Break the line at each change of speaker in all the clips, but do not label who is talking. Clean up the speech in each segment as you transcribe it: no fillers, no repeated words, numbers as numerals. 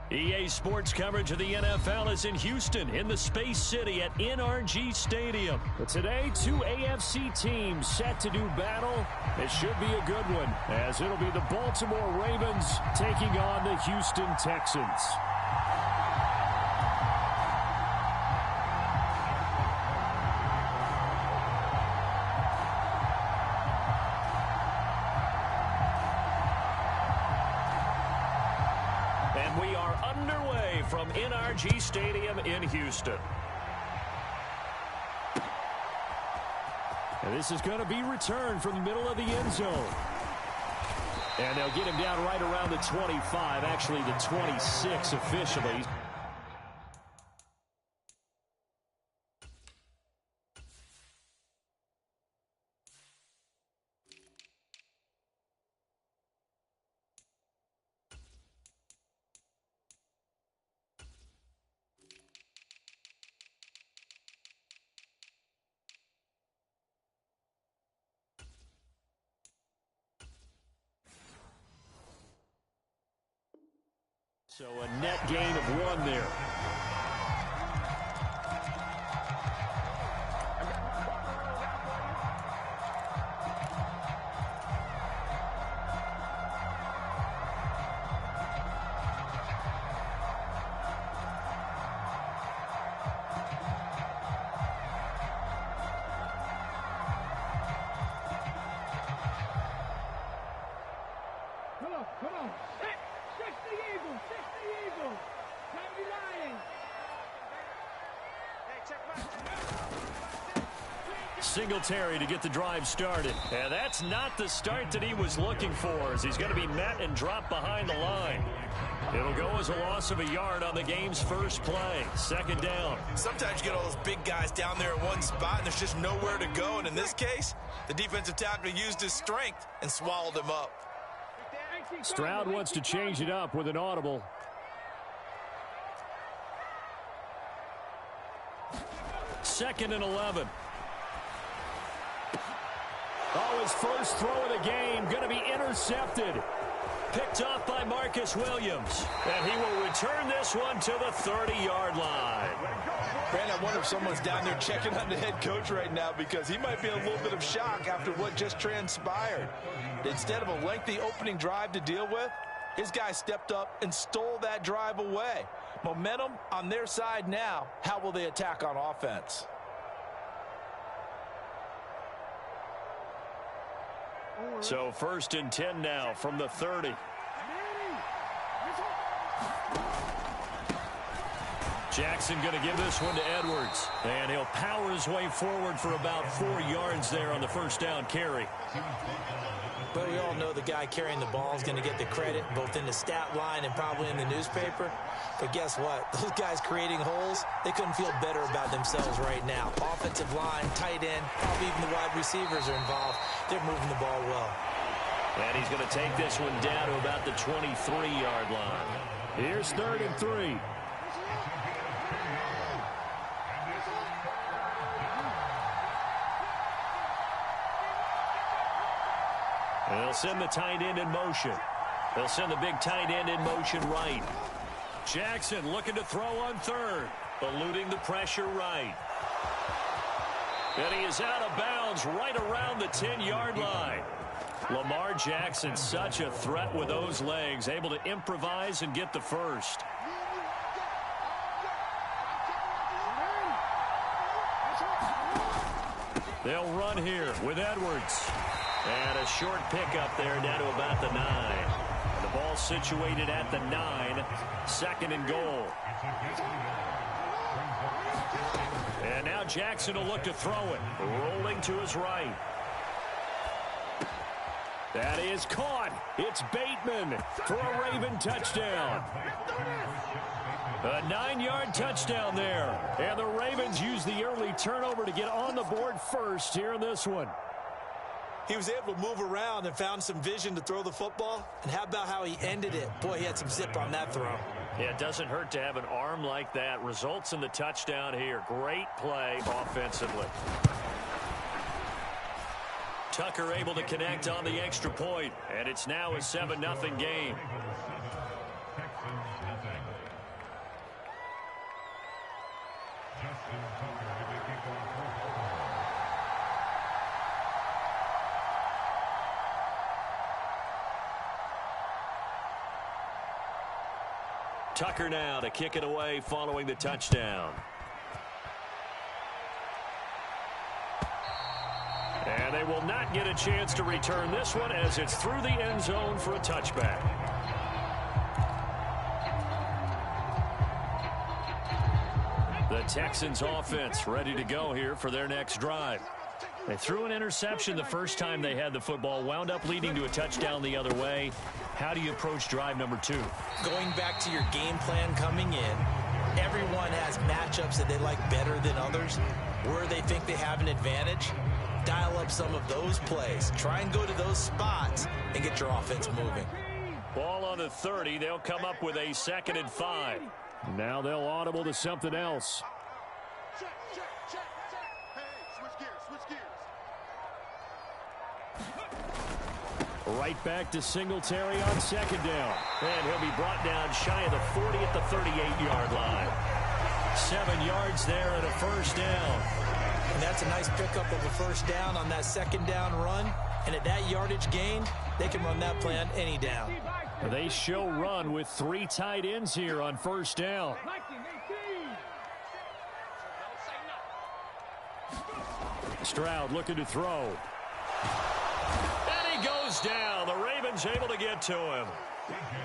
EA Sports coverage of the NFL is in Houston in the Space City at NRG Stadium. But today, two AFC teams set to do battle. It should be a good one, as it'll be the Baltimore Ravens taking on the Houston Texans. And we are underway from NRG Stadium in Houston. And this is going to be returned from the middle of the end zone. And they'll get him down right around the 25, actually the 26 officially. So a net gain of 1 there.
Come on. Six the Eagles. Time to Lions.
Singletary to get the drive started. And that's not the start that he was looking for, as he's going to be met and dropped behind the line. It'll go as a loss of a yard on the game's first play. Second down.
Sometimes you get all those big guys down there in one spot, and there's just nowhere to go. And in this case, the defensive tackle used his strength and swallowed him up.
Stroud wants to change it up with an audible. Second and 11. Oh, his first throw of the game going to be intercepted. Picked off by Marcus Williams. And he will return this one to the 30-yard line.
Brandon, I wonder if someone's down there checking on the head coach right now, because he might be in a little bit of shock after what just transpired. Instead of a lengthy opening drive to deal with, his guy stepped up and stole that drive away. Momentum on their side now. How will they attack on offense?
So first and 10 now from the 30. Jackson going to give this one to Edwards. And he'll power his way forward for about 4 yards there on the first down carry.
But we all know the guy carrying the ball is going to get the credit, both in the stat line and probably in the newspaper. But guess what? Those guys creating holes, they couldn't feel better about themselves right now. Offensive line, tight end, probably even the wide receivers are involved. They're moving the ball well.
And he's going to take this one down to about the 23-yard line. Here's 3rd and 3. They'll send the tight end in motion. They'll send the big tight end in motion right. Jackson looking to throw on 3rd. Eluding the pressure right. And he is out of bounds right around the 10-yard line. Lamar Jackson, such a threat with those legs, able to improvise and get the first. They'll run here with Edwards. And a short pickup there down to about the 9. And the ball situated at the 9. 2nd and goal. And now Jackson will look to throw it. Rolling to his right. That is caught. It's Bateman for a Raven touchdown. A 9-yard touchdown there. And the Ravens use the early turnover to get on the board first here in this one.
He was able to move around and found some vision to throw the football. And how about how he ended it? Boy, he had some zip on that throw.
Yeah, it doesn't hurt to have an arm like that. Results in the touchdown here. Great play offensively. Tucker able to connect on the extra point, and it's now a 7-0 game. Tucker now to kick it away following the touchdown. And they will not get a chance to return this one as it's through the end zone for a touchback. The Texans offense ready to go here for their next drive. They threw an interception the first time they had the football, wound up leading to a touchdown the other way. How do you approach drive number 2?
Going back to your game plan coming in, everyone has matchups that they like better than others. Where they think they have an advantage, dial up some of those plays. Try and go to those spots and get your offense moving.
Ball on the 30. They'll come up with a 2nd and 5. Now they'll audible to something else.
Check. Hey, switch gears.
Right back to Singletary on 2nd down. And he'll be brought down shy of the 40 at the 38-yard line. 7 yards there and a 1st down.
And that's a nice pickup of a 1st down on that 2nd down run. And at that yardage gain, they can run that play on any down.
They show run with 3 tight ends here on 1st down. Stroud looking to throw. And he goes down. The Ravens able to get to him.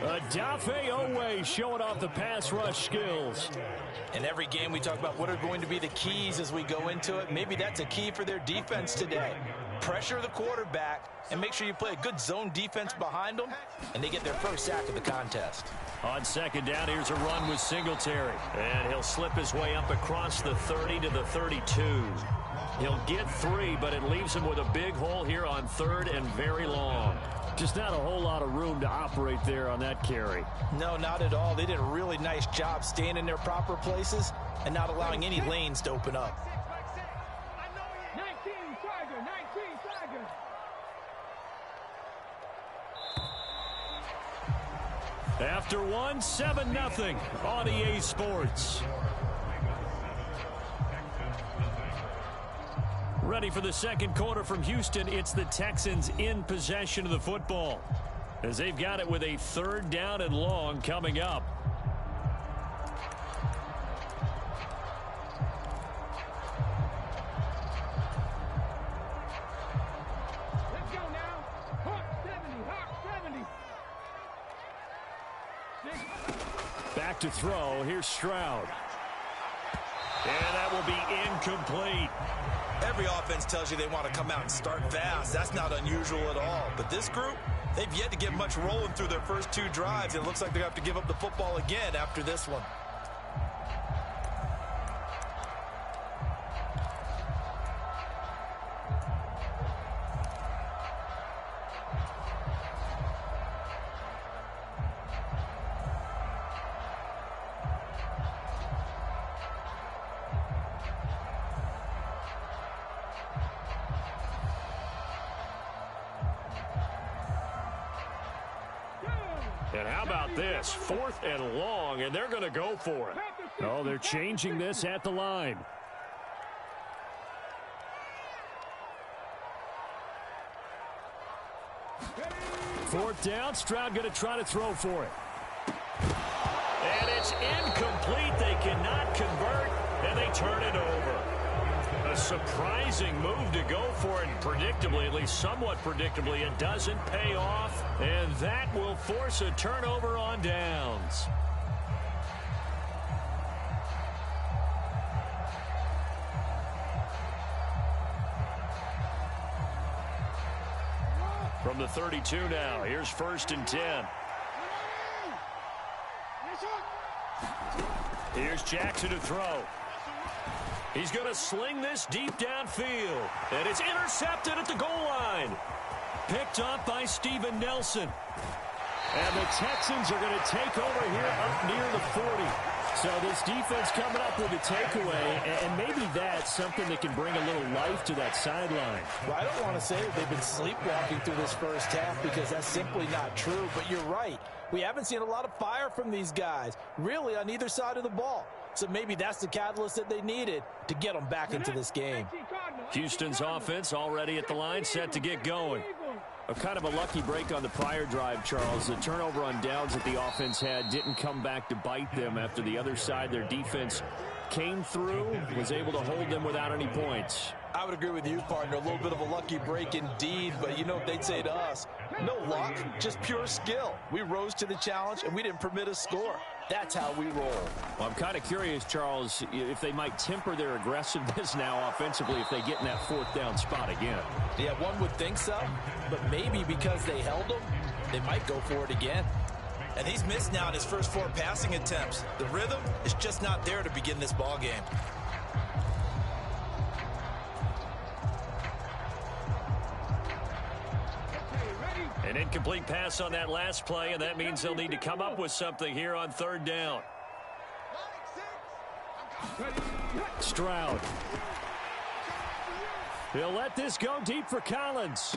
Odafe Oweh showing off the pass rush skills.
In every game we talk about what are going to be the keys as we go into it. Maybe that's a key for their defense today. Pressure the quarterback and make sure you play a good zone defense behind them, and they get their first sack of the contest.
On 2nd down, here's a run with Singletary. And he'll slip his way up across the 30 to the 32. He'll get 3, but it leaves him with a big hole here on 3rd and very long. Just not a whole lot of room to operate there on that carry.
No, not at all. They did a really nice job staying in their proper places and not allowing any lanes to open up.
19 Tiger.
After 1, 7-0 on EA Sports. Ready for the 2nd quarter from Houston. It's the Texans in possession of the football as they've got it with a 3rd down and long coming up.
Let's go now. Hawk 70.
Back to throw. Here's Stroud. And that will be incomplete.
Every offense tells you they want to come out and start fast. That's not unusual at all. But this group, they've yet to get much rolling through their first 2 drives. It looks like they're going to have to give up the football again after this one.
And how about this? 4th and long, and they're going to go for it. Oh, they're changing this at the line. Fourth down, Stroud going to try to throw for it. And it's incomplete. They cannot convert, and they turn it over. A surprising move to go for it, and predictably, at least somewhat predictably, it doesn't pay off, and that will force a turnover on downs. From the 32 now, here's 1st and 10. Here's Jackson to throw. He's going to sling this deep downfield. And it's intercepted at the goal line. Picked up by Steven Nelson. And the Texans are going to take over here up near the 40. So this defense coming up with a takeaway, and maybe that's something that can bring a little life to that sideline.
Well, I don't want to say that they've been sleepwalking through this first half because that's simply not true, but you're right. We haven't seen a lot of fire from these guys, really, on either side of the ball. So maybe that's the catalyst that they needed to get them back into this game.
Houston's offense already at the line, set to get going. A kind of a lucky break on the prior drive, Charles. The turnover on downs that the offense had didn't come back to bite them after the other side. Their defense came through, was able to hold them without any points.
I would agree with you, partner. A little bit of a lucky break indeed, but you know what they'd say to us? No luck, just pure skill. We rose to the challenge, and we didn't permit a score. That's how we roll.
Well, I'm kind of curious, Charles, if they might temper their aggressiveness now offensively if they get in that fourth down spot again.
Yeah, one would think so, but maybe because they held them, they might go for it again.
And he's missed now in his first 4 passing attempts. The rhythm is just not there to begin this ball game.
An incomplete pass on that last play, and that means they'll need to come up with something here on third down. Stroud. He'll let this go deep for Collins.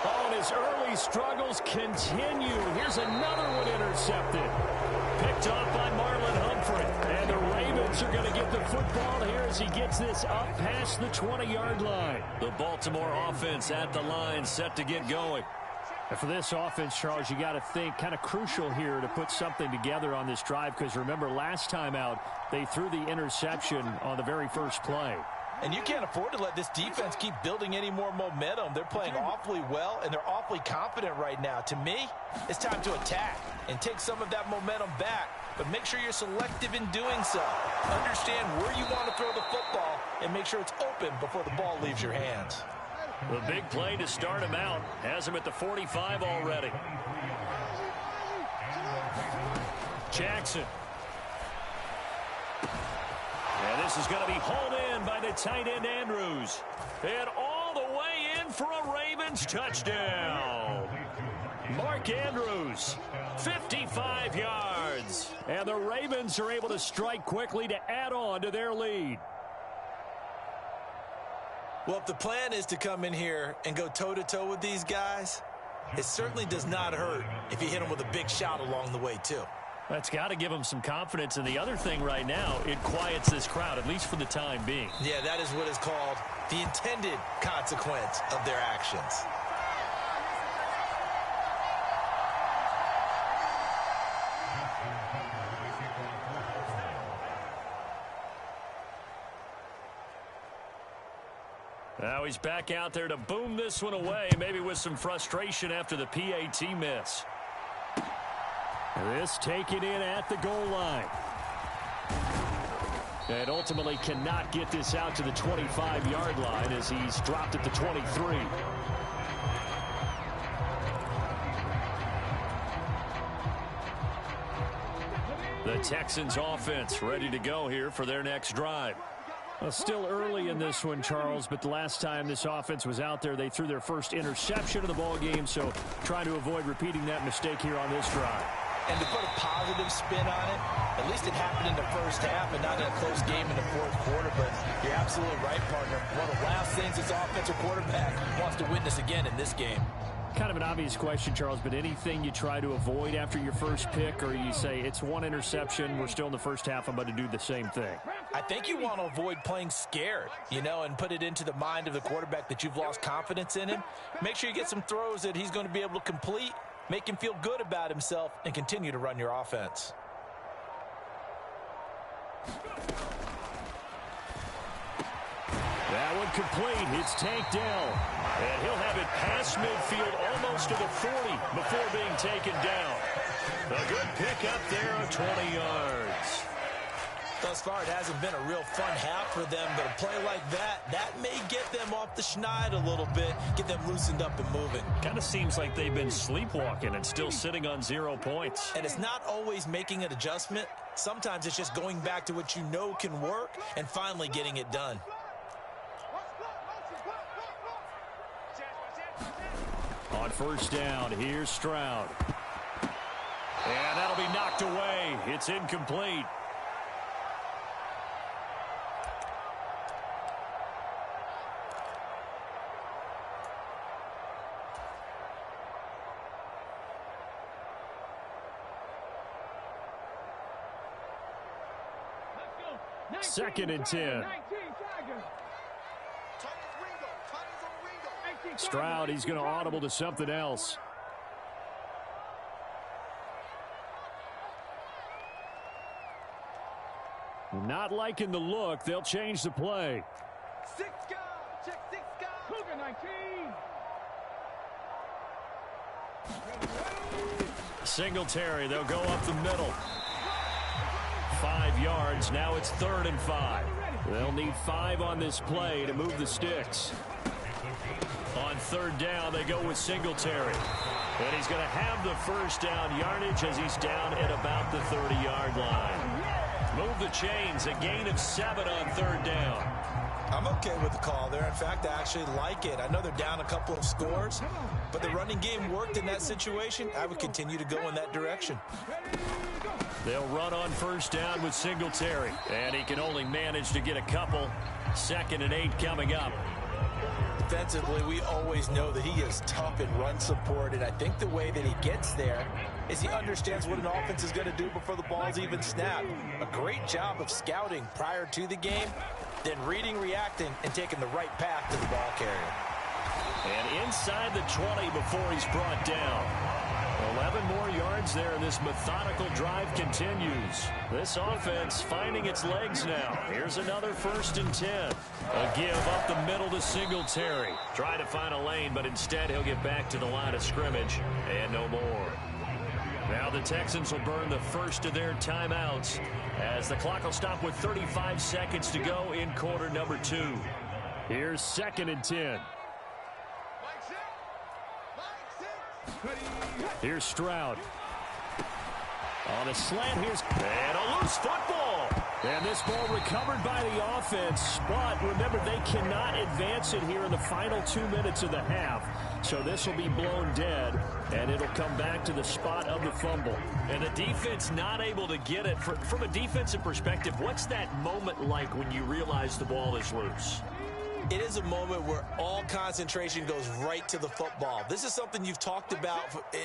Oh, and his early struggles continue. Here's another one intercepted. Picked off by Marlon Humphrey. And the Ravens are going to get the football here as he gets this up past the 20-yard line. The Baltimore offense at the line, set to get going. And for this offense, Charles, you got to think kind of crucial here to put something together on this drive, because remember last time out they threw the interception on the very first play.
And you can't afford to let this defense keep building any more momentum. They're playing awfully well, and they're awfully confident right now. To me, it's time to attack and take some of that momentum back, but make sure you're selective in doing so. Understand where you want to throw the football and make sure it's open before the ball leaves your hands.
The big play to start him out has him at the 45 already. Jackson. And this is going to be hauled in by the tight end Andrews. And all the way in for a Ravens touchdown. Mark Andrews, 55 yards. And the Ravens are able to strike quickly to add on to their lead.
Well, if the plan is to come in here and go toe-to-toe with these guys, it certainly does not hurt if you hit them with a big shot along the way, too.
That's got to give them some confidence. And the other thing right now, it quiets this crowd, at least for the time being.
Yeah, that is what is called the intended consequence of their actions.
Now he's back out there to boom this one away, maybe with some frustration after the PAT miss. This taken in at the goal line. And ultimately cannot get this out to the 25-yard line as he's dropped at the 23. The Texans offense ready to go here for their next drive. Well, still early in this one, Charles, but the last time this offense was out there, they threw their first interception of the ball game, so trying to avoid repeating that mistake here on this drive.
And to put a positive spin on it, at least it happened in the first half and not in a close game in the fourth quarter, but you're absolutely right, partner. One of the last things this offensive quarterback wants to witness again in this game.
Kind of an obvious question, Charles, but anything you try to avoid after your first pick, or you say it's one interception, we're still in the first half, I'm going to do the same thing?
I think you want to avoid playing scared, and put it into the mind of the quarterback that you've lost confidence in him. Make sure you get some throws that he's going to be able to complete, make him feel good about himself, and continue to run your offense.
That one complete. It's tanked down. And he'll have it past midfield almost to the 40 before being taken down. A good pick up there of 20 yards.
Thus far, it hasn't been a real fun half for them, but a play like that may get them off the schneid a little bit, get them loosened up and moving.
Kind of seems like they've been sleepwalking and still sitting on 0 points.
And it's not always making an adjustment. Sometimes it's just going back to what you know can work and finally getting it done.
On first down, here's Stroud. And that'll be knocked away. It's incomplete. Second and 10. Stroud, he's going to audible to something else. Not liking the look. They'll change the play.
Six guard. Check six guard. Cougar 19.
Singletary, they'll go up the middle. 5 yards. Now it's 3rd and 5. They'll need 5 on this play to move the sticks. On 3rd down, they go with Singletary. And he's going to have the first down yardage as he's down at about the 30-yard line. Move the chains, a gain of 7 on 3rd down.
I'm okay with the call there. In fact, I actually like it. I know they're down a couple of scores, but the running game worked in that situation. I would continue to go in that direction.
They'll run on 1st down with Singletary, and he can only manage to get a couple. 2nd and 8 coming up.
Defensively, we always know that he is tough in run support, and I think the way that he gets there is he understands what an offense is going to do before the ball's even snapped. A great job of scouting prior to the game, then reading, reacting, and taking the right path to the ball carrier.
And inside the 20 before he's brought down. 11 more yards there, and this methodical drive continues. This offense finding its legs now. Here's another 1st and 10. A give up the middle to Singletary. Try to find a lane, but instead he'll get back to the line of scrimmage, and no more. Now the Texans will burn the first of their timeouts as the clock will stop with 35 seconds to go in quarter number 2. Here's 2nd and 10. Here's Stroud. On a slant, and a loose football. And this ball recovered by the offense, but remember, they cannot advance it here in the final 2 minutes of the half. So this will be blown dead, and it'll come back to the spot of the fumble. And the defense not able to get it. From a defensive perspective, what's that moment like when you realize the ball is loose?
It is a moment where all concentration goes right to the football. This is something you've talked about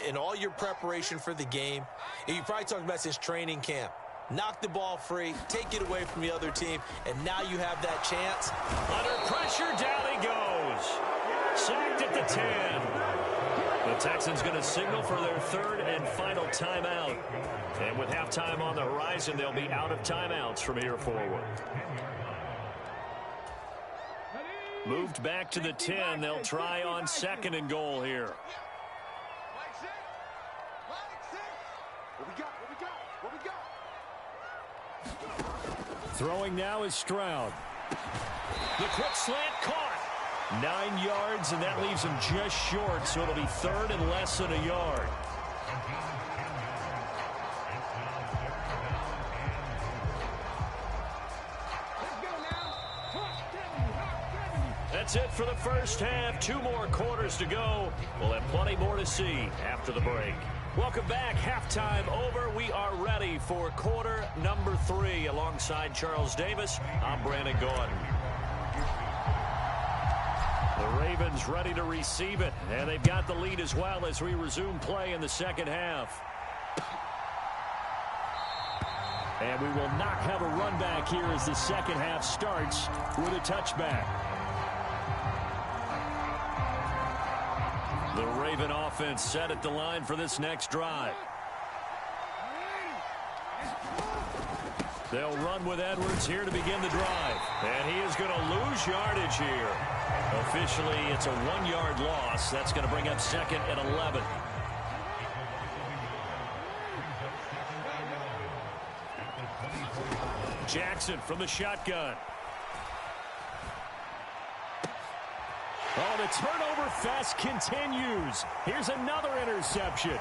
in all your preparation for the game. And you probably talked about since training camp. Knock the ball free, take it away from the other team, and now you have that chance.
Under pressure, down he goes. Sacked at the 10. The Texans going to signal for their 3rd and final timeout. And with halftime on the horizon, they'll be out of timeouts from here forward. Moved back to the 10. They'll try on 2nd and goal here. Throwing now is Stroud. The quick slant caught. 9 yards, and that leaves him just short, so it'll be 3rd and less than a yard. That's it for the first half. 2 more quarters to go. We'll have plenty more to see after the break. Welcome back. Halftime over. We are ready for quarter number 3. Alongside Charles Davis, I'm Brandon Gordon. The Ravens ready to receive it, and they've got the lead as well as we resume play in the second half. And we will not have a run back here as the second half starts with a touchback. The Raven offense set at the line for this next drive. They'll run with Edwards here to begin the drive. And he is going to lose yardage here. Officially, it's a 1-yard loss. That's going to bring up 2nd and 11. Jackson from the shotgun. Oh, the turnover fest continues. Here's another interception.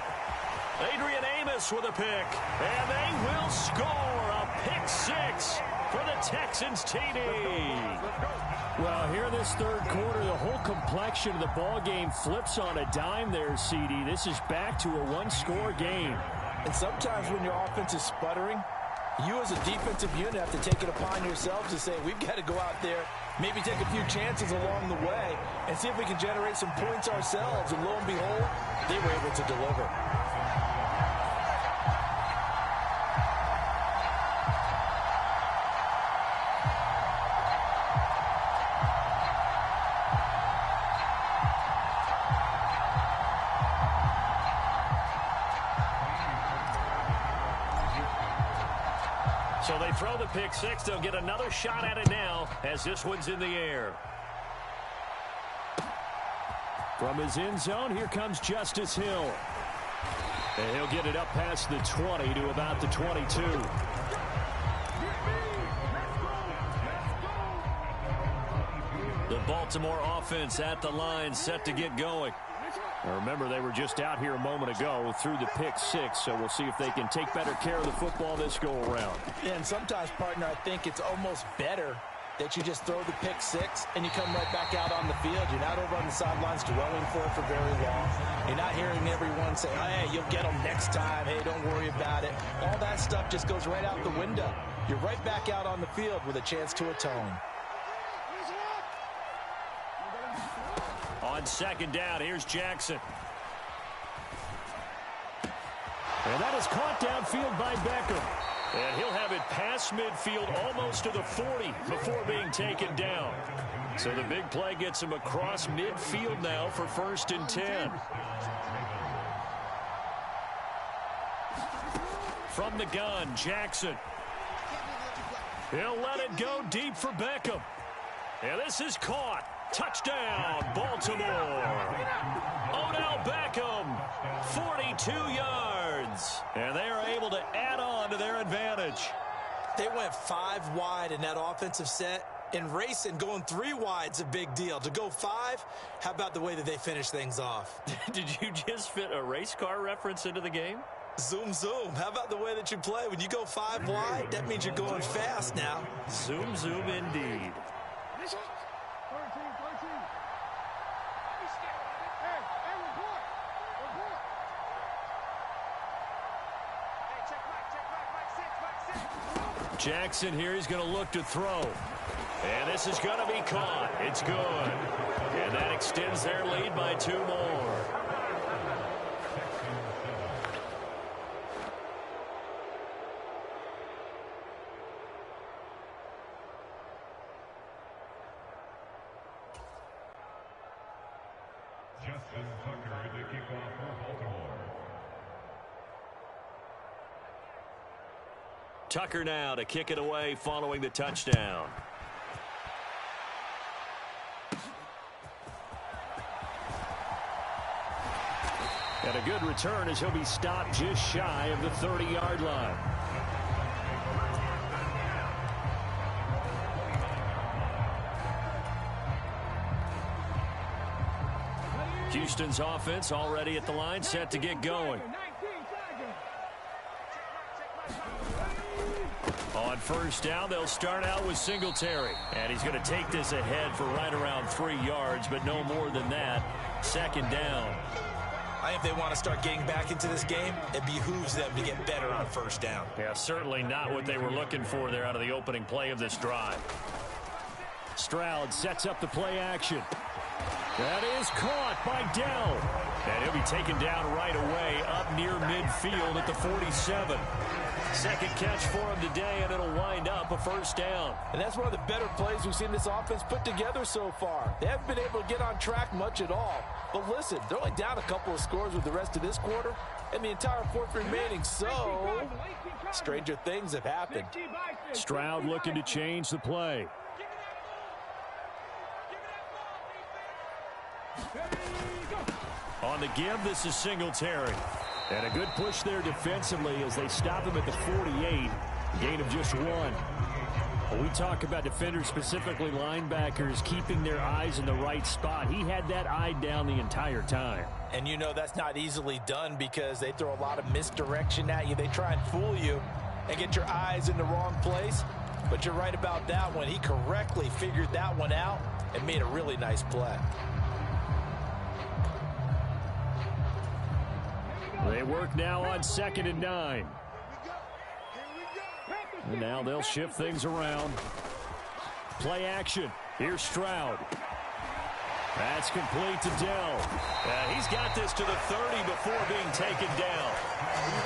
Adrian Amos with a pick. And they will score a pick 6 for the Texans TD. Well, here in this third quarter, the whole complexion of the ball game flips on a dime there, CD. This is back to a 1-score game.
And sometimes when your offense is sputtering, you as a defensive unit have to take it upon yourselves to say, we've got to go out there, maybe take a few chances along the way, and see if we can generate some points ourselves. And lo and behold, they were able to deliver.
So they throw the pick six. They'll get another shot at it now as this one's in the air. From his end zone, here comes Justice Hill. And he'll get it up past the 20 to about the 22. The Baltimore offense at the line, set to get going. Now remember, they were just out here a moment ago through the pick six, so we'll see if they can take better care of the football this go-around.
Yeah, and sometimes, partner, I think it's almost better that you just throw the pick six and you come right back out on the field. You're not over on the sidelines dwelling for it for very long. You're not hearing everyone say, hey, you'll get them next time. Hey, don't worry about it. All that stuff just goes right out the window. You're right back out on the field with a chance to atone.
On second down, here's Jackson. And that is caught downfield by Beckham. And he'll have it past midfield almost to the 40 before being taken down. So the big play gets him across midfield now for 1st and 10. From the gun, Jackson. He'll let it go deep for Beckham. And this is caught. Touchdown, Baltimore. Odell Beckham, 42 yards. And they are able to add on to their advantage.
They went 5 wide in that offensive set. And racing, going 3 wide's a big deal. To go 5, how about the way that they finish things off?
Did you just fit a race car reference into the game?
Zoom, zoom. How about the way that you play? When you go 5 wide, that means you're going fast now.
Zoom, zoom indeed. Jackson here, he's going to look to throw. And this is going to be caught. It's good. And that extends their lead by 2 more.
Justin Tucker to kick off for Baltimore.
Tucker now to kick it away following the touchdown. And a good return as he'll be stopped just shy of the 30-yard line. Houston's offense already at the line, set to get going. On 1st down, they'll start out with Singletary. And he's going to take this ahead for right around 3 yards, but no more than that. 2nd down.
I think if they want to start getting back into this game, it behooves them to get better on 1st down.
Yeah, certainly not what they were looking for there out of the opening play of this drive. Stroud sets up the play action. That is caught by Dell. And he'll be taken down right away up near midfield at the 47. 2nd catch for him today, and it'll wind up a 1st down.
And that's one of the better plays we've seen this offense put together so far. They haven't been able to get on track much at all. But listen, they're only down a couple of scores with the rest of this quarter and the entire 4th remaining, so stranger things have happened.
Stroud looking to change the play. On the give, this is Singletary. And a good push there defensively as they stop him at the 48. Gain of just 1. When we talk about defenders, specifically linebackers, keeping their eyes in the right spot, he had that eye down the entire time.
And you know that's not easily done because they throw a lot of misdirection at you. They try and fool you and get your eyes in the wrong place. But you're right about that one. He correctly figured that one out and made a really nice play.
They work now on 2nd and 9. And now they'll shift things around. Play action. Here's Stroud. That's complete to Dell. He's got this to the 30 before being taken down.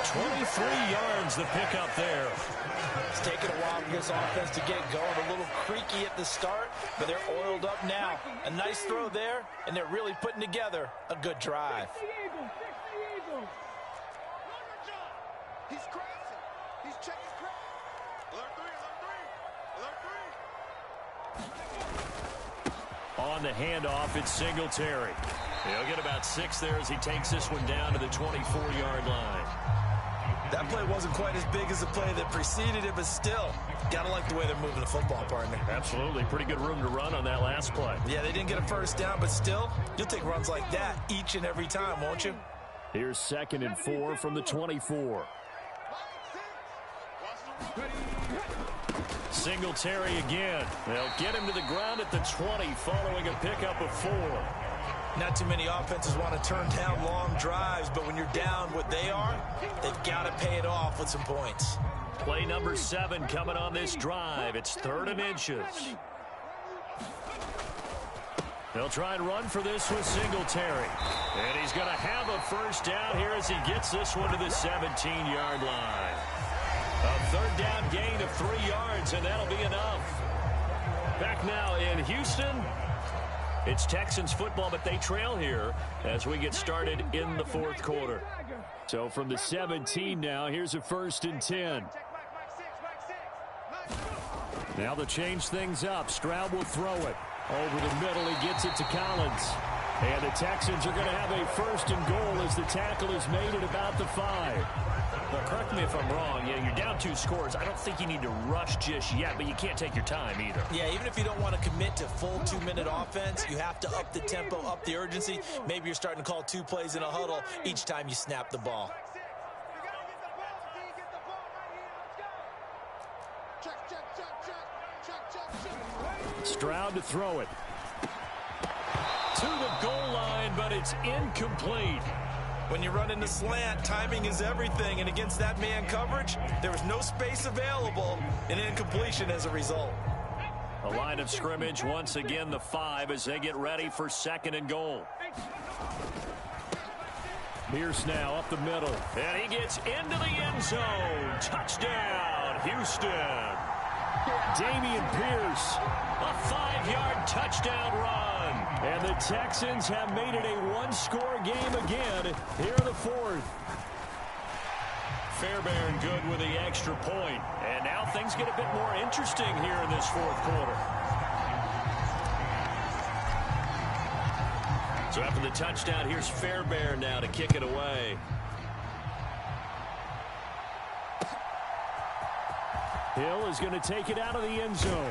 23 yards the pickup there.
It's taken a while for this offense to get going. A little creaky at the start, but they're oiled up now. A nice throw there, and they're really putting together a good drive.
He's crashing. He's checking crash.
On the handoff, it's Singletary. He'll get about 6 there as he takes this one down to the 24-yard line.
That play wasn't quite as big as the play that preceded it, but still, gotta like the way they're moving the football, partner.
Absolutely. Pretty good room to run on that last play.
Yeah, they didn't get a first down, but still, you'll take runs like that each and every time, won't you?
Here's 2nd and 4 from the 24. Singletary again. They'll get him to the ground at the 20 following a pickup of 4.
Not too many offenses want to turn down long drives, but when you're down what they are, they've got to pay it off with some points.
Play number 7 coming on this drive. It's 3rd and inches. They'll try and run for this with Singletary. And he's going to have a first down here as he gets this one to the 17-yard line. A 3rd down gain of 3 yards, and that'll be enough. Back now in Houston. It's Texans football, but they trail here as we get started in the 4th quarter. So from the 17 now, here's a 1st and 10. Now they'll change things up. Stroud will throw it. Over the middle, he gets it to Collins. And the Texans are going to have a 1st and goal as the tackle is made at about the 5. Well, correct me if I'm wrong. Yeah, you're down 2 scores. I don't think you need to rush just yet, but you can't take your time either.
Yeah, even if you don't want to commit to full 2-minute offense, you have to up the tempo, up the urgency. Maybe you're starting to call 2 plays in a huddle each time you snap the ball.
Stroud to throw it. To the goal line, but it's incomplete.
When you run into slant, timing is everything, and against that man coverage, there was no space available, and incompletion as a result.
A line of scrimmage, once again the 5 as they get ready for 2nd and goal. Pierce now up the middle, and he gets into the end zone. Touchdown, Houston. Dameon Pierce, a 5-yard touchdown run. And the Texans have made it a 1-score game again here in the 4th. Fairbairn good with the extra point. And now things get a bit more interesting here in this 4th quarter. So after the touchdown, here's Fairbairn now to kick it away. Hill is going to take it out of the end zone.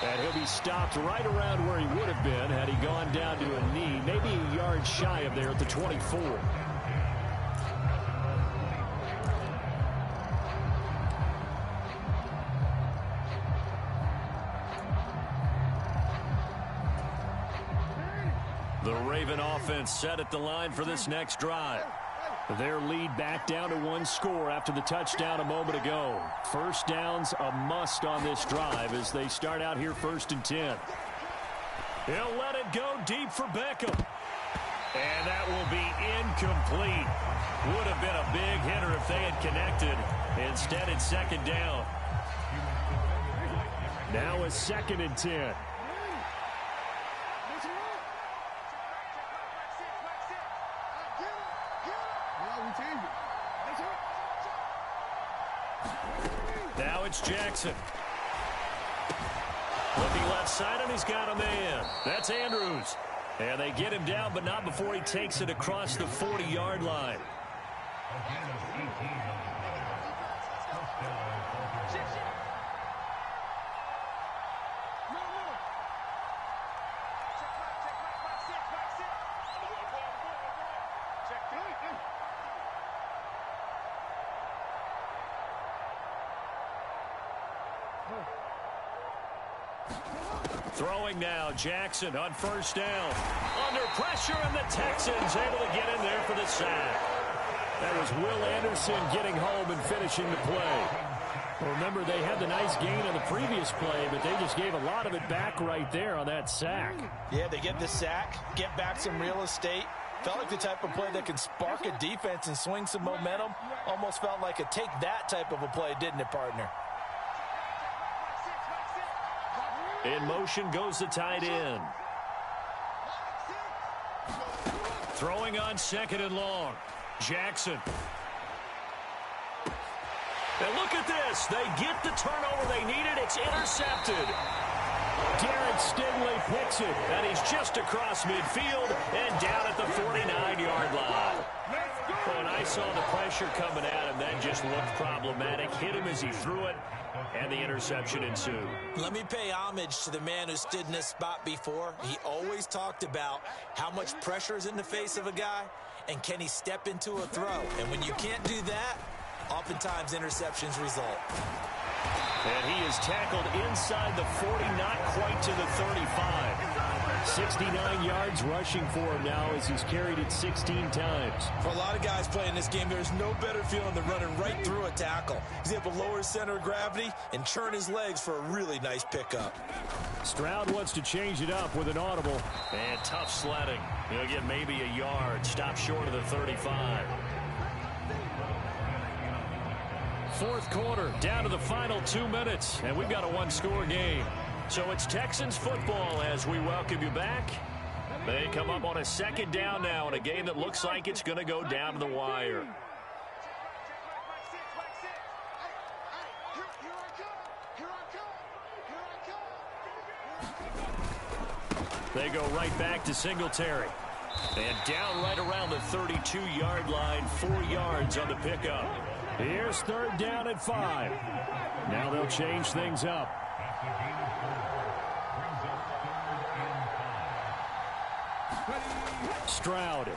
And he'll be stopped right around where he would have been had he gone down to a knee, maybe a yard shy of there at the 24. The Raven offense set at the line for this next drive. Their lead back down to 1 score after the touchdown a moment ago. First down's a must on this drive as they start out here 1st and 10. He'll let it go deep for Beckham. And that will be incomplete. Would have been a big hitter if they had connected. Instead, it's 2nd down. Now a 2nd and 10. Now it's Jackson. Looking left side, and he's got a man. That's Andrews. And they get him down, but not before he takes it across the 40-yard line. Throwing now, Jackson on 1st down. Under pressure, and the Texans able to get in there for the sack. That was Will Anderson getting home and finishing the play. Well, remember, they had the nice gain on the previous play, but they just gave a lot of it back right there on that sack.
Yeah, they get the sack, get back some real estate. Felt like the type of play that can spark a defense and swing some momentum. Almost felt like a take-that type of a play, didn't it, partner?
In motion goes the tight end. Throwing on 2nd and long. Jackson. And look at this. They get the turnover they needed. It's intercepted. Darren Stingley picks it, and he's just across midfield and down at the 49-yard line. When I saw the pressure coming at him, that just looked problematic. Hit him as he threw it, and the interception ensued. Let me pay homage to the man who stood in this spot before. He always talked about how much pressure is in the face of a guy, and can he step into a throw. And when you can't do that, oftentimes interceptions result. And he is tackled inside the 40, not quite to the 35. 69 yards rushing for him now as he's carried it 16 times.
For a lot of guys playing this game, there's no better feeling than running right through a tackle. He's able to lower his center of gravity and churn his legs for a really nice pickup.
Stroud wants to change it up with an audible. And tough sledding. He'll get maybe a yard. Stop short of the 35. Fourth quarter, down to the final 2 minutes, and we've got a one-score game. So it's Texans football as we welcome you back. They come up on a second down now in a game that looks like it's going to go down to the wire. They go right back to Singletary. And down right around the 32-yard line, 4 yards on the pickup. Here's third down at 5. Now they'll change things up. Stroud.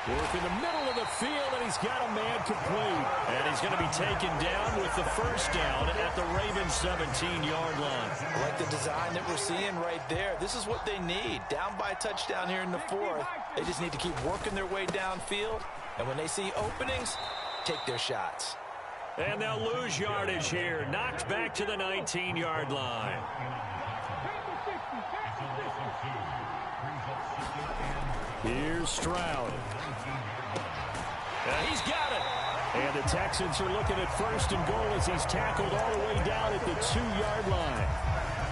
Work in the middle of the field, and he's got a man complete. And he's going to be taken down with the first down at the Ravens' 17-yard line.
I like the design that we're seeing right there. This is what they need. Down by a touchdown here in the fourth. They just need to keep working their way downfield. And when they see openings, take their shots.
And they'll lose yardage here. Knocked back to the 19-yard line. Here's Stroud. He's got it. And the Texans are looking at first and goal as he's tackled all the way down at the 2-yard line.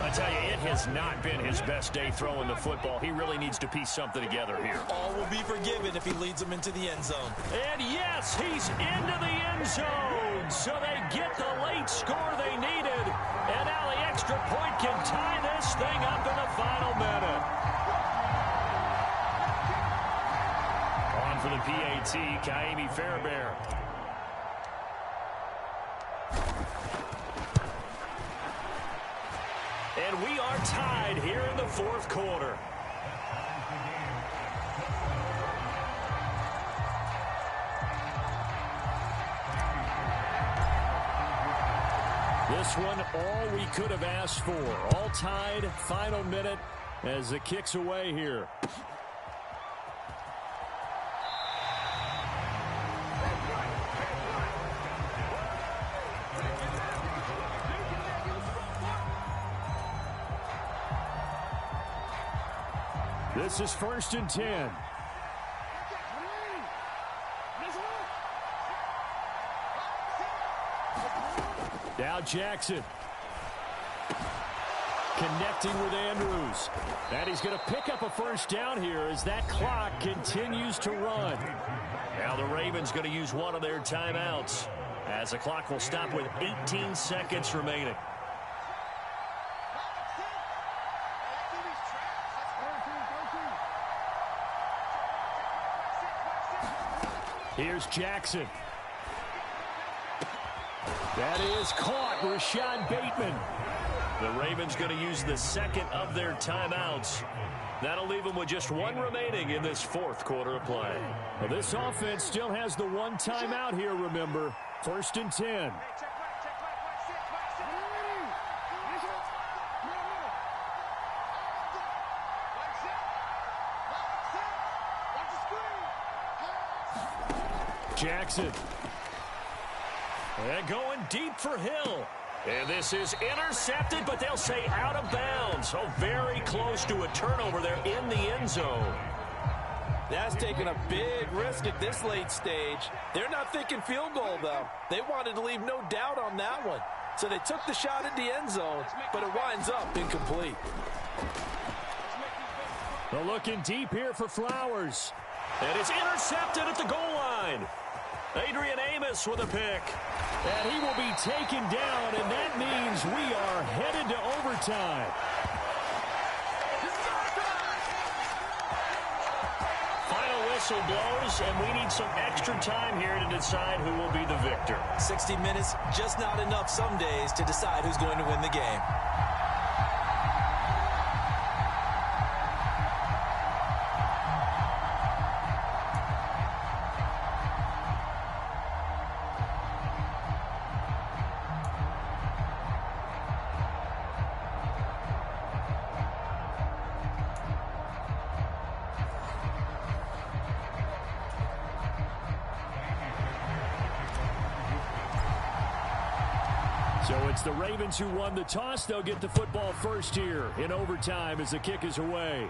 I tell you, it has not been his best day throwing the football. He really needs to piece something together here.
All will be forgiven if he leads them into the end zone.
And yes, he's into the end zone. So they get the late score they needed. And now the extra point can tie this thing up in the final minute. On for the PAT, Kaimi Fairbairn. And we are tied here in the fourth quarter. This one, all we could have asked for. All tied, final minute as it kicks away here. This is first and 10. Now Jackson. Connecting with Andrews. And he's going to pick up a first down here as that clock continues to run. Now the Ravens going to use one of their timeouts as the clock will stop with 18 seconds remaining. Here's Jackson. That is caught. Rashad Bateman. The Ravens going to use the second of their timeouts. That'll leave them with just one remaining in this fourth quarter of play. Well, this offense still has the one timeout here, remember. First and 10. Jackson. And going deep for Hill. And this is intercepted, but they'll say out of bounds. So very close to a turnover there in the end zone.
That's taking a big risk at this late stage. They're not thinking field goal, though. They wanted to leave no doubt on that one. So they took the shot at the end zone, but it winds up incomplete.
They're looking deep here for Flowers. And it's intercepted at the goal line. Adrian Amos with a pick. And he will be taken down, and that means we are headed to overtime. Final whistle blows, and we need some extra time here to decide who will be the victor.
60 minutes, just not enough some days to decide who's going to win the game.
So it's the Ravens who won the toss. They'll get the football first here in overtime as the kick is away.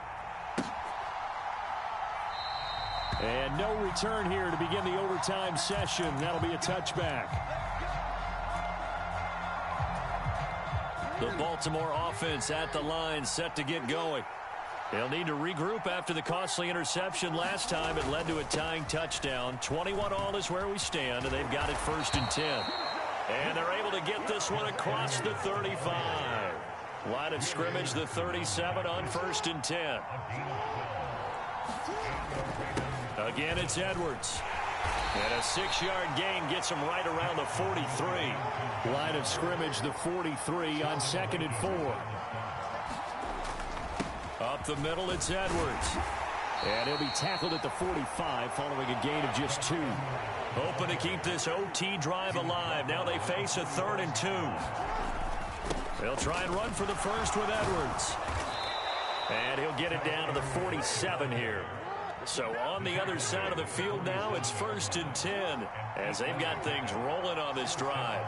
And no return here to begin the overtime session. That'll be a touchback. The Baltimore offense at the line, set to get going. They'll need to regroup after the costly interception last time. It led to a tying touchdown. 21-all is where we stand, and they've got it 1st and 10. And they're able to get this one across the 35. Line of scrimmage, the 37 on 1st and 10. Again, it's Edwards. And a 6-yard gain gets him right around the 43. Line of scrimmage, the 43 on 2nd and 4. Up the middle, it's Edwards. And he'll be tackled at the 45 following a gain of just 2. Hoping to keep this OT drive alive. Now they face a 3rd and 2. They'll try and run for the first with Edwards. And he'll get it down to the 47 here. So on the other side of the field now, it's 1st and 10 as they've got things rolling on this drive.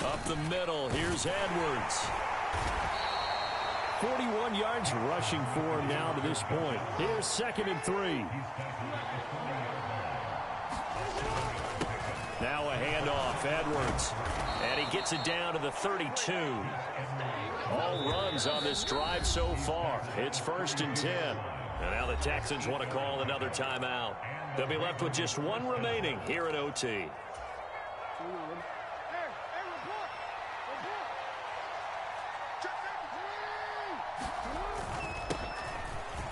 Up the middle, here's Edwards. 41 yards rushing for him now to this point. Here's 2nd and 3. Now a handoff, Edwards. And he gets it down to the 32. All runs on this drive so far. It's 1st and 10. And now the Texans want to call another timeout. They'll be left with just one remaining here at OT.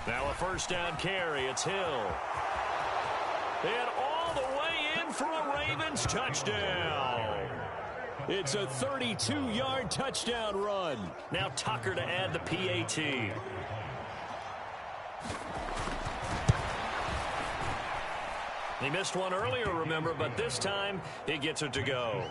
Now a 1st down carry. It's Hill. And all the way in for a Ravens touchdown. It's a 32-yard touchdown run. Now Tucker to add the PAT. He missed one earlier, remember, but this time he gets it to go.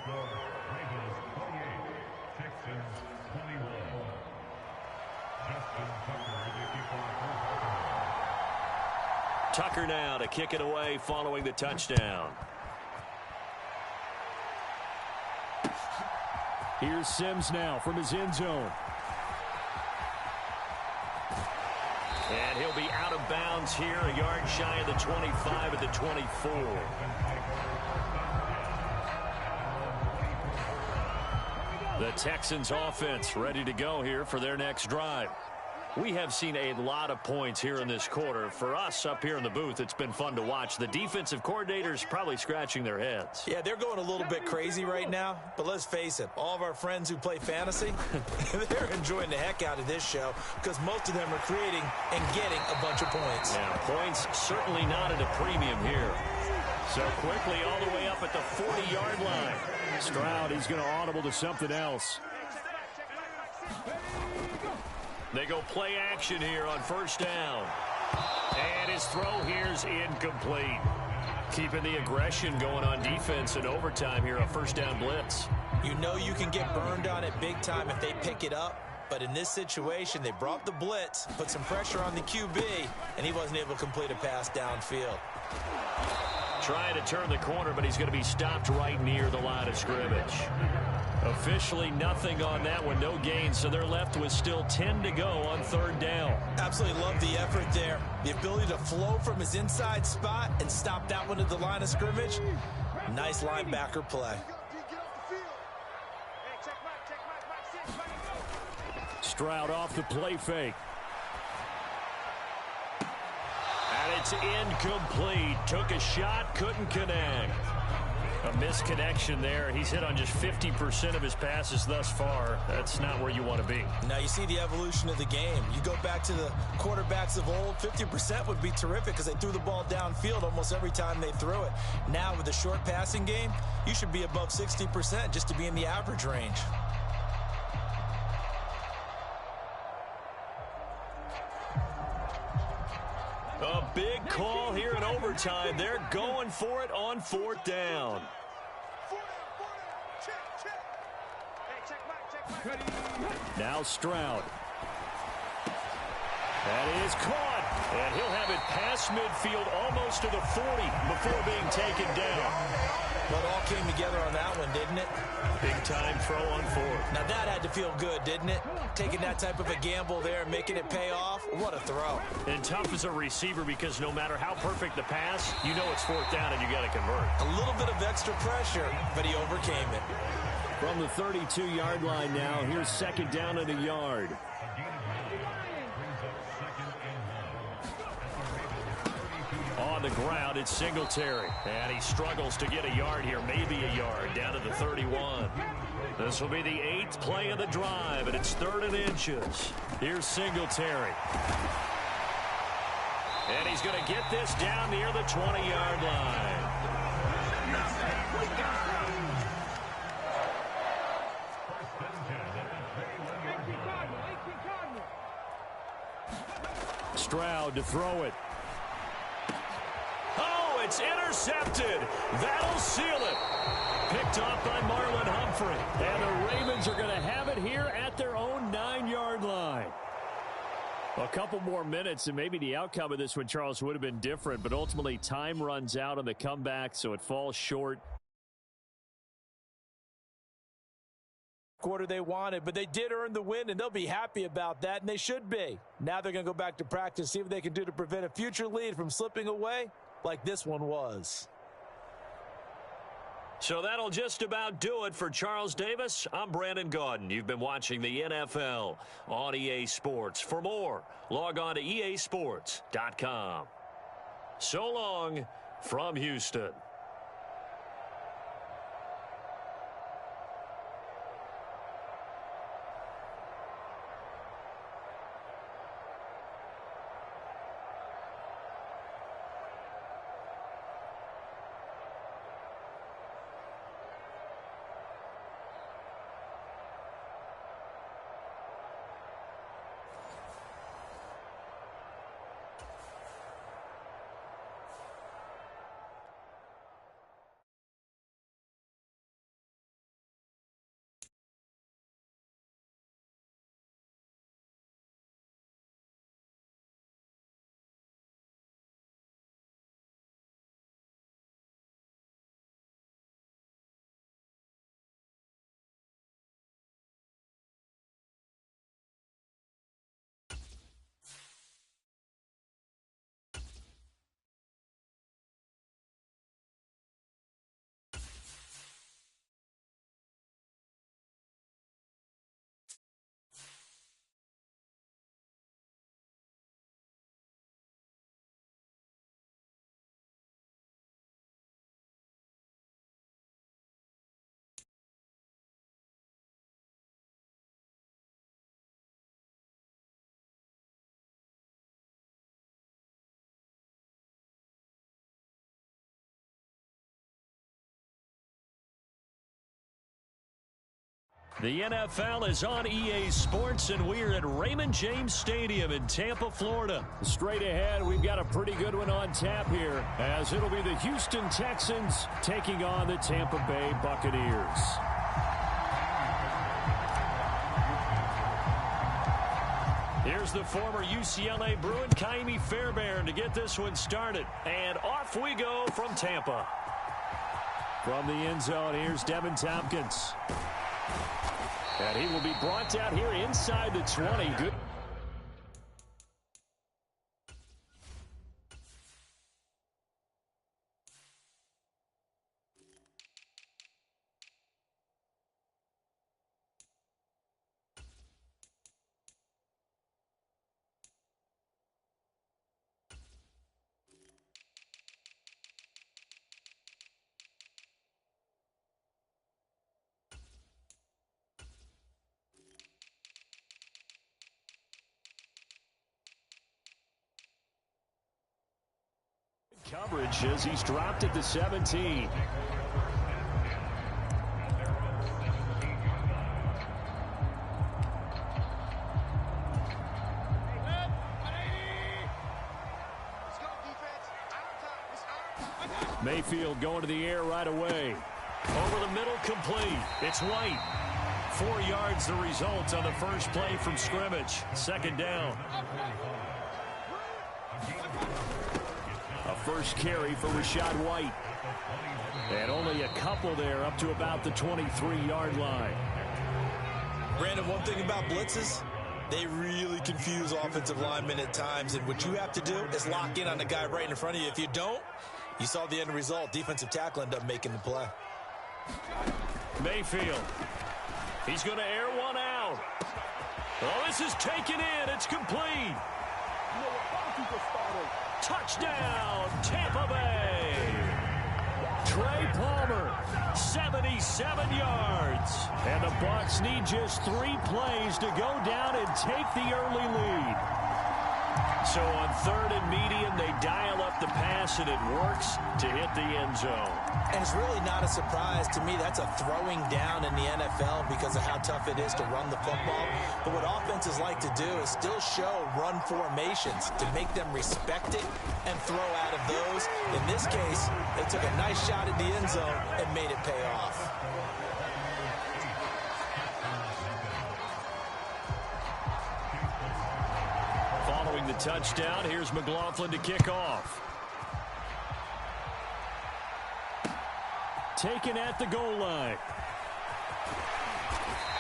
Tucker now to kick it away following the touchdown. Here's Sims now from his end zone. And he'll be out of bounds here, a yard shy of the 25 at the 24. The Texans offense ready to go here for their next drive. We have seen a lot of points here in this quarter. For us up here in the booth, it's been fun to watch. The defensive coordinators probably scratching their heads.
Yeah, they're going a little bit crazy right now, but let's face it, all of our friends who play fantasy, they're enjoying the heck out of this show because most of them are creating and getting a bunch of points.
Yeah, points certainly not at a premium here. So quickly all the way up at the 40-yard line. Stroud, he's going to audible to something else. They go play action here on 1st down. And his throw here's incomplete. Keeping the aggression going on defense in overtime here, a 1st down blitz.
You know you can get burned on it big time if they pick it up. But in this situation, they brought the blitz, put some pressure on the QB, and he wasn't able to complete a pass downfield.
Trying to turn the corner, but he's going to be stopped right near the line of scrimmage. Officially nothing on that one, no gain, so they're left with still 10 to go on 3rd down.
Absolutely love the effort there. The ability to flow from his inside spot and stop that one at the line of scrimmage. Nice linebacker play. Stroud
off the play fake. And It's incomplete. Took a shot, couldn't connect. A misconnection there. He's hit on just 50% of his passes thus far. That's not where you want to be.
Now you see the evolution of the game. You go back to the quarterbacks of old, 50% would be terrific because they threw the ball downfield almost every time they threw it. Now with the short passing game, you should be above 60% just to be in the average range.
A big call here in overtime. They're going for it on 4th down. Now Stroud. That is caught. And he'll have it past midfield almost to the 40 before being taken down.
Well, it all came together on that one, didn't it?
Big time throw on 4th.
Now that had to feel good, didn't it? Taking that type of a gamble there, making it pay off. What a throw.
And tough as a receiver because no matter how perfect the pass, you know it's 4th down and you got to convert.
A little bit of extra pressure, but he overcame it.
From the 32-yard line now, here's 2nd down and a yard. On the ground, it's Singletary. And he struggles to get a yard here, maybe a yard, down to the 31. This will be the 8th play of the drive, and it's 3rd and inches. Here's Singletary. And he's going to get this down near the 20-yard line. Stroud to throw it. Oh, it's intercepted. That'll seal it. Picked off by Marlon Humphrey. And the Ravens are going to have it here at their own 9-yard line. A couple more minutes, and maybe the outcome of this one, Charles, would have been different. But ultimately, time runs out on the comeback, so it falls short.
Quarter they wanted, but they did earn the win, and they'll be happy about that, and they should be. Now they're going to go back to practice, see what they can do to prevent a future lead from slipping away like this one was.
So that'll just about do it for Charles Davis. I'm Brandon Gaudin. You've been watching the NFL on EA Sports. For more, log on to easports.com. So long from Houston. The NFL is on EA Sports, and we're at Raymond James Stadium in Tampa, Florida. Straight ahead, we've got a pretty good one on tap here, as it'll be the Houston Texans taking on the Tampa Bay Buccaneers. Here's the former UCLA Bruin, Kaimi Fairbairn, to get this one started. And off we go from Tampa. From the end zone, here's Devin Tompkins. And he will be brought down here inside the 20. Good. Coverage as he's dropped at the 17. Mayfield going to the air right away. Over the middle, complete. It's White. 4 yards the result on the first play from scrimmage. Second down. A first carry for Rashad White. And only a couple there up to about the 23-yard line.
Brandon, one thing about blitzes, they really confuse offensive linemen at times. And what you have to do is lock in on the guy right in front of you. If you don't, you saw the end result. Defensive tackle ended up making the play.
Mayfield. He's going to air one out. Oh, this is taken in. It's complete. Touchdown, Tampa Bay. Trey Palmer, 77 yards. And the Bucs need just 3 plays to go down and take the early lead. So on 3rd and medium, they dial up the pass, and it works to hit the end zone.
And it's really not a surprise to me. That's a throwing down in the NFL because of how tough it is to run the football. But what offenses like to do is still show run formations to make them respect it and throw out of those. In this case, they took a nice shot at the end zone and made it pay off.
Following the touchdown, here's McLaughlin to kick off. Taken at the goal line.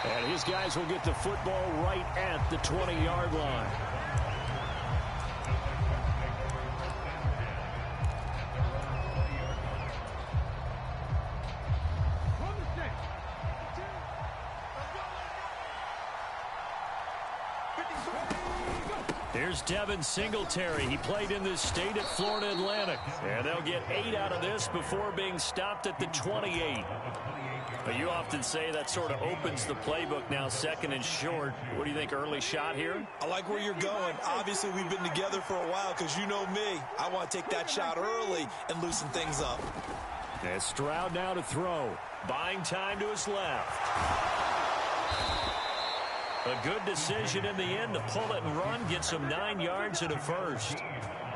And his guys will get the football right at the 20-yard line. Here's Devin Singletary. He played in this state at Florida Atlantic. And they'll get 8 out of this before being stopped at the 28. But you often say that sort of opens the playbook now, 2nd and short. What do you think, early shot here?
I like where you're going. Obviously, we've been together for a while because you know me. I want to take that shot early and loosen things up.
And Stroud now to throw. Buying time to his left. A good decision in the end to pull it and run, get some 9 yards and a first.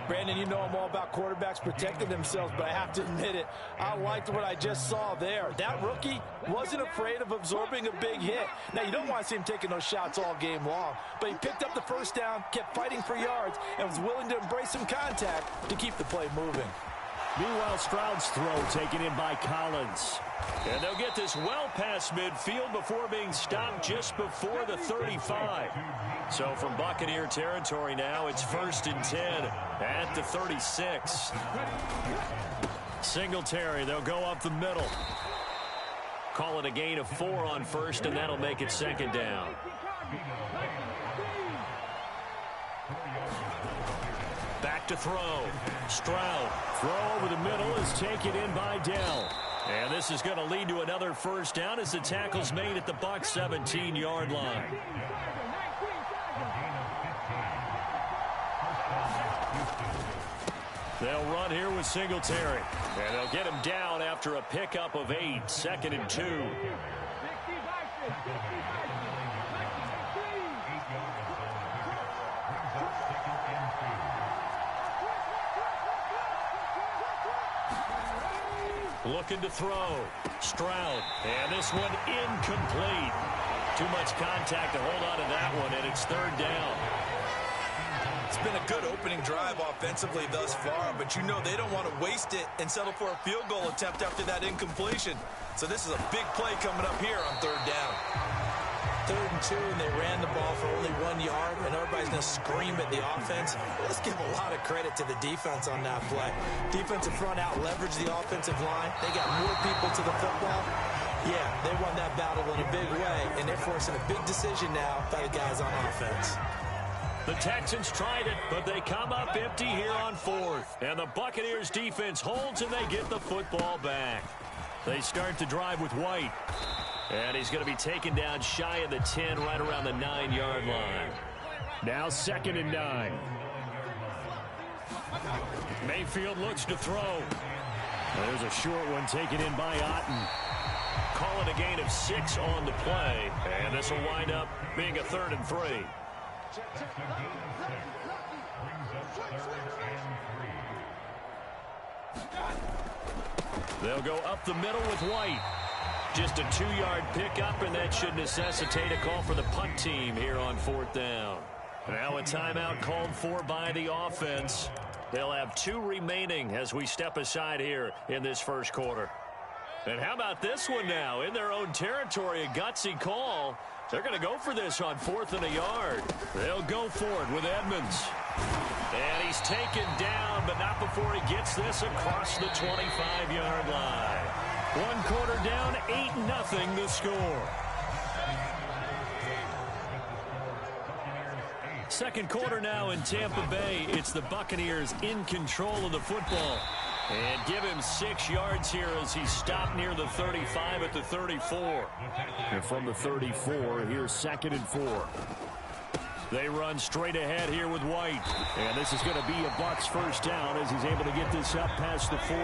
Brandon, you know I'm all about quarterbacks protecting themselves, but I have to admit it. I liked what I just saw there. That rookie wasn't afraid of absorbing a big hit. Now, you don't want to see him taking those shots all game long, but he picked up the first down, kept fighting for yards, and was willing to embrace some contact to keep the play moving.
Meanwhile, Stroud's throw taken in by Collins. And they'll get this well past midfield before being stopped just before the 35. So from Buccaneer territory now, it's 1st and 10 at the 36. Singletary, they'll go up the middle. Call it a gain of 4 on 1st, and that'll make it 2nd down. Back to throw. Stroud. Throw over the middle is taken in by Dell. And this is going to lead to another first down as the tackle's made at the Bucs 17-yard line. They'll run here with Singletary. And they'll get him down after a pickup of 8. 2nd and 2. Looking to throw. Stroud. And this one incomplete. Too much contact to hold on to that one, and it's 3rd down.
It's been a good opening drive offensively thus far, but you know they don't want to waste it and settle for a field goal attempt after that incompletion. So this is a big play coming up here on 3rd down. 3rd and 2, and they ran the ball for only 1 yard, and everybody's going to scream at the offense. Let's give a lot of credit to the defense on that play. Defensive front out leveraged the offensive line. They got more people to the football. Yeah, they won that battle in a big way, and they're forcing a big decision now by the guys on offense.
The Texans tried it, but they come up empty here on 4th. And the Buccaneers defense holds, and they get the football back. They start to drive with White. And he's going to be taken down shy of the 10, right around the 9-yard line. Now 2nd and 9. Mayfield looks to throw. There's a short one taken in by Otten. Call it a gain of 6 on the play, and this will wind up being a 3rd and 3. They'll go up the middle with White. Just a 2-yard pickup, and that should necessitate a call for the punt team here on 4th down. Now a timeout called for by the offense. They'll have 2 remaining as we step aside here in this first quarter. And how about this one now? In their own territory, a gutsy call. They're going to go for this on 4th and a yard. They'll go for it with Edmonds. And he's taken down, but not before he gets this across the 25-yard line. 1 quarter down, 8-0 the score. Second quarter now in Tampa Bay. It's the Buccaneers in control of the football. And give him 6 yards here as he stopped near the 35 at the 34. And from the 34, here's 2nd and 4. They run straight ahead here with White. And this is going to be a Bucs first down as he's able to get this up past the 40.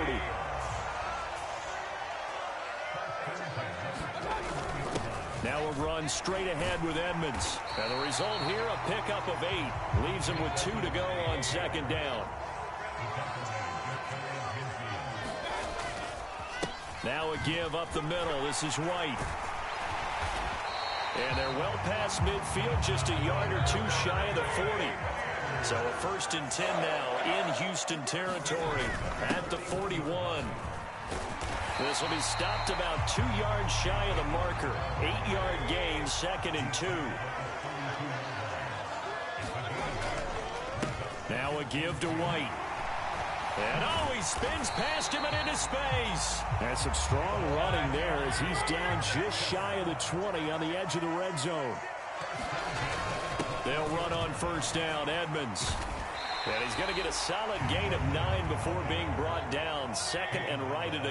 Now a run straight ahead with Edmonds. And the result here, a pickup of 8. Leaves him with 2 to go on 2nd down. Now a give up the middle. This is White. And they're well past midfield, just a yard or 2 shy of the 40. So a 1st and 10 now in Houston territory at the 41. This will be stopped about 2 yards shy of the marker. 8-yard gain, 2nd and 2. Now a give to White. And he spins past him and into space. That's some strong running there as he's down just shy of the 20 on the edge of the red zone. They'll run on 1st down, Edmonds. And he's going to get a solid gain of 9 before being brought down. 2nd and right at a